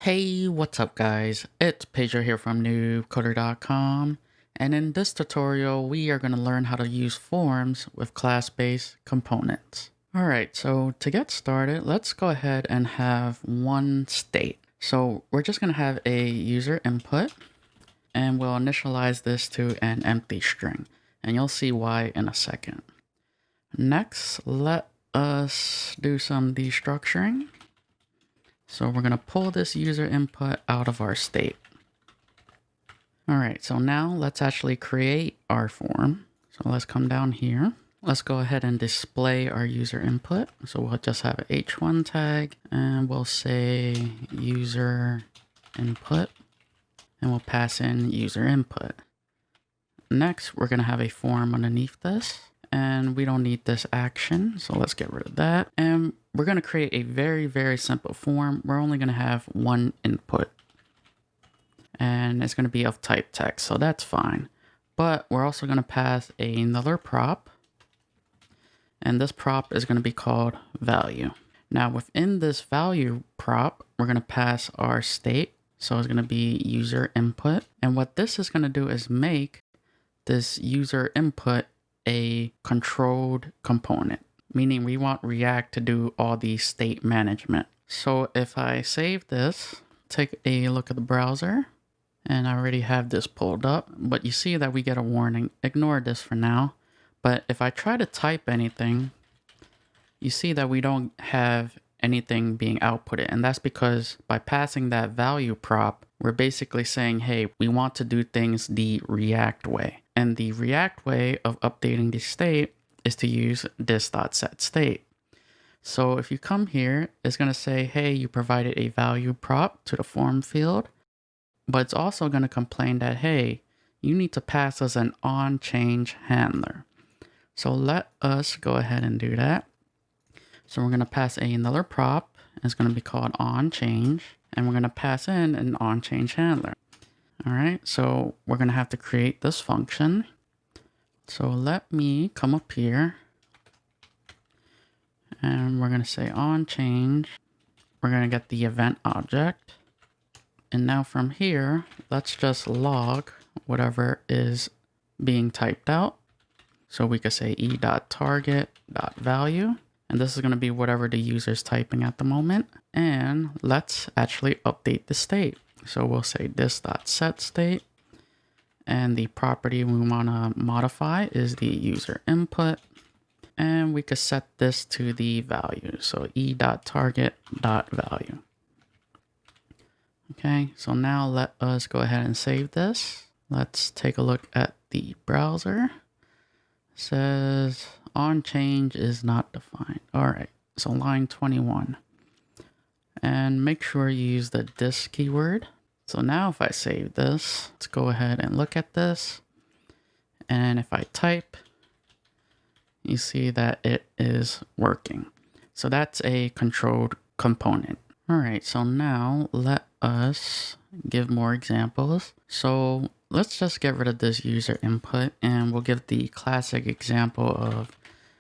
Hey, what's up guys? It's Pedro here from noobcoder.com, and in this tutorial we are going to learn how to use forms with class-based components. Alright, so to get started, let's go ahead and have one state. So we're just going to have a user input, and we'll initialize this to an empty string, and you'll see why in a second. Next, let us do some destructuring. So we're going to pull this user input out of our state. All right, so now let's actually create our form. So let's come down here. Let's go ahead and display our user input. So we'll just have an h1 tag and we'll say user input and we'll pass in user input. Next, we're going to have a form underneath this. And we don't need this action, so let's get rid of that. And we're going to create a very simple form. We're only going to have one input. And it's going to be of type text, so that's fine. But we're also going to pass another prop. And this prop is going to be called value. Now within this value prop, we're going to pass our state. So it's going to be user input. And what this is going to do is make this user input a controlled component, meaning we want React to do all the state management. So if I save this, take a look at the browser, and I already have this pulled up, but you see that we get a warning. Ignore this for now. But if I try to type anything, you see that we don't have anything being outputted. And that's because by passing that value prop, we're basically saying, hey, we want to do things the React way. And the React way of updating the state is to use this.setState. So if you come here, it's going to say, hey, you provided a value prop to the form field. But it's also going to complain that, hey, you need to pass us an onChange handler. So let us go ahead and do that. So we're going to pass another prop. It's going to be called onChange. And we're going to pass in an onChange handler. All right, so we're going to have to create this function. So let me come up here. And we're going to say onChange. We're going to get the event object. And now from here, let's just log whatever is being typed out. So we could say e.target.value. And this is going to be whatever the user is typing at the moment. And let's actually update the state. So we'll say this.setState. And the property we want to modify is the user input. And we could set this to the value. So e.target.value. Okay, so now let us go ahead and save this. Let's take a look at the browser. It says onChange is not defined. All right, so line 21. And make sure you use the this keyword. So now if I save this, let's go ahead and look at this. And if I type, you see that it is working. So that's a controlled component. All right, so now let us give more examples. So let's just get rid of this user input and we'll give the classic example of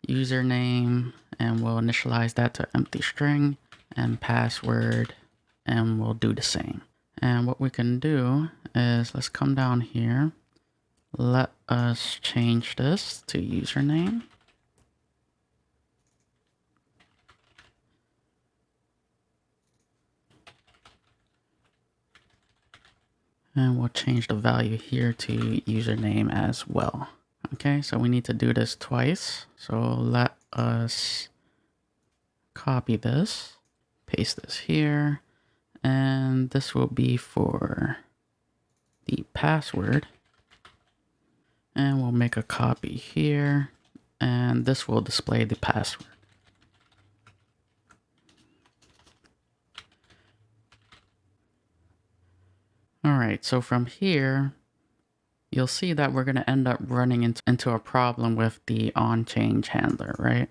username and we'll initialize that to empty string and password and we'll do the same. And what we can do is let's come down here. Let us change this to username. And we'll change the value here to username as well. Okay, so we need to do this twice. So let us copy this, paste this here. And this will be for the password. And we'll make a copy here. And this will display the password. All right, so from here, you'll see that we're going to end up running into a problem with the onChange handler, right?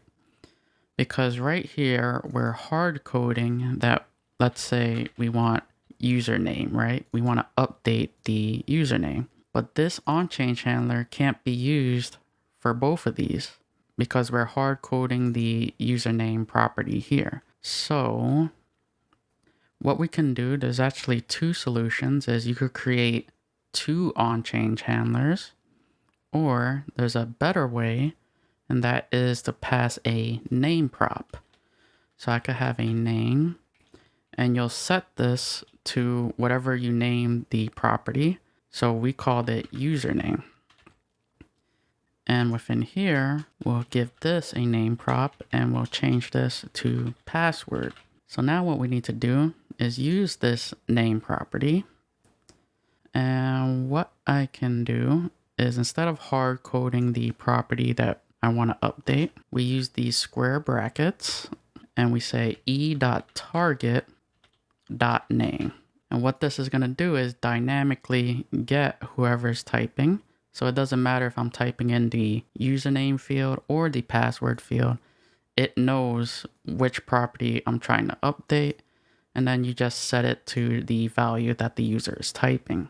Because right here, we're hard coding that. Let's say we want username, right? We want to update the username, but this onChange handler can't be used for both of these because we're hard coding the username property here. So what we can do, there's actually two solutions, is you could create two on-change handlers, or there's a better way, and that is to pass a name prop. So I could have a name, and you'll set this to whatever you name the property. So we called it username. And within here, we'll give this a name prop, and we'll change this to password. So now what we need to do is use this name property. And what I can do is, instead of hard coding the property that I want to update, we use these square brackets and we say e.target.name. And what this is going to do is dynamically get whoever's typing. So it doesn't matter if I'm typing in the username field or the password field. It knows which property I'm trying to update. And then you just set it to the value that the user is typing.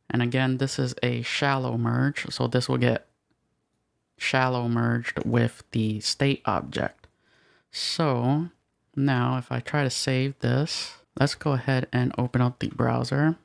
And again, this is a shallow merge. So this will get shallow merged with the state object. So now if I try to save this, let's go ahead and open up the browser.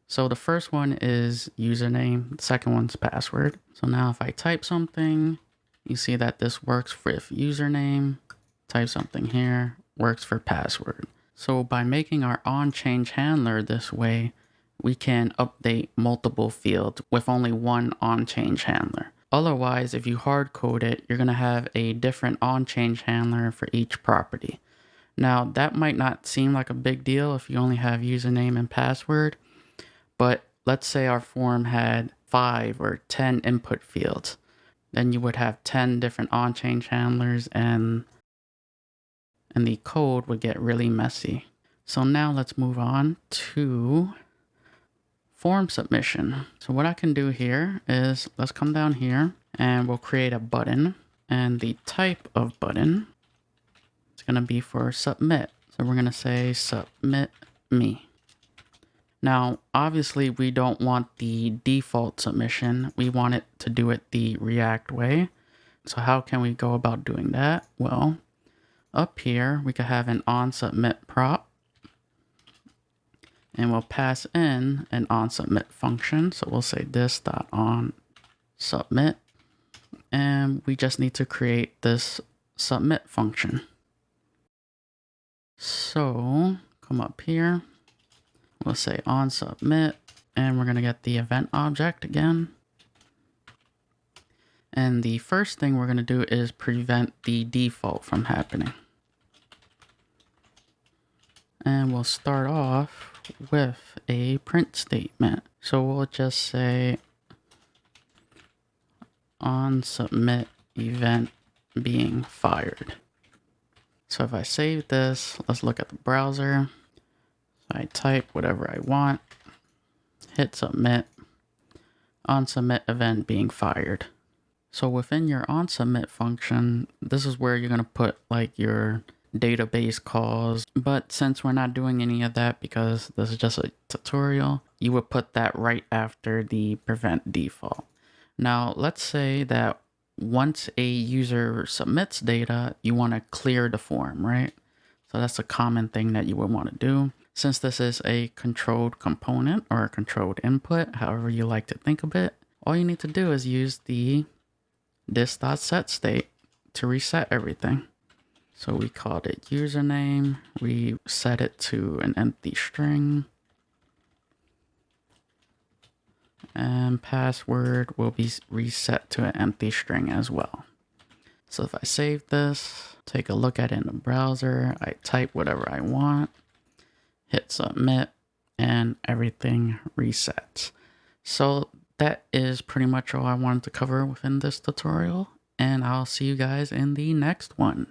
So the first one is username, the second one's password. So now if I type something, you see that this works with username, type something here, works for password. So by making our on-change handler this way, we can update multiple fields with only one on-change handler. Otherwise, if you hard code it, you're going to have a different on-change handler for each property. Now, that might not seem like a big deal if you only have username and password, but let's say our form had 5 or 10 input fields. Then you would have 10 different on-change handlers, and the code would get really messy. So now let's move on to form submission. So what I can do here is, let's come down here and we'll create a button, and the type of button is going to be for submit. So we're going to say submit me. Now, obviously we don't want the default submission. We want it to do it the React way. So how can we go about doing that? Well, up here, we could have an onSubmit prop, and we'll pass in an onSubmit function. So we'll say this.onSubmit, and we just need to create this submit function. So come up here, we'll say onSubmit, and we're going to get the event object again. And the first thing we're going to do is prevent the default from happening. And we'll start off with a print statement. So we'll just say onSubmit event being fired. So if I save this, let's look at the browser. So I type whatever I want, hit submit, onSubmit event being fired. So within your onSubmit function, this is where you're going to put like your database calls. But since we're not doing any of that because this is just a tutorial, you would put that right after the prevent default. Now, let's say that once a user submits data, you want to clear the form, right? So that's a common thing that you would want to do. Since this is a controlled component or a controlled input, however you like to think of it, all you need to do is use the this.setState to reset everything. So we called it username, we set it to an empty string, and password will be reset to an empty string as well. So if I save this, take a look at it in the browser, I type whatever I want, hit submit, and everything resets. So that is pretty much all I wanted to cover within this tutorial, and I'll see you guys in the next one.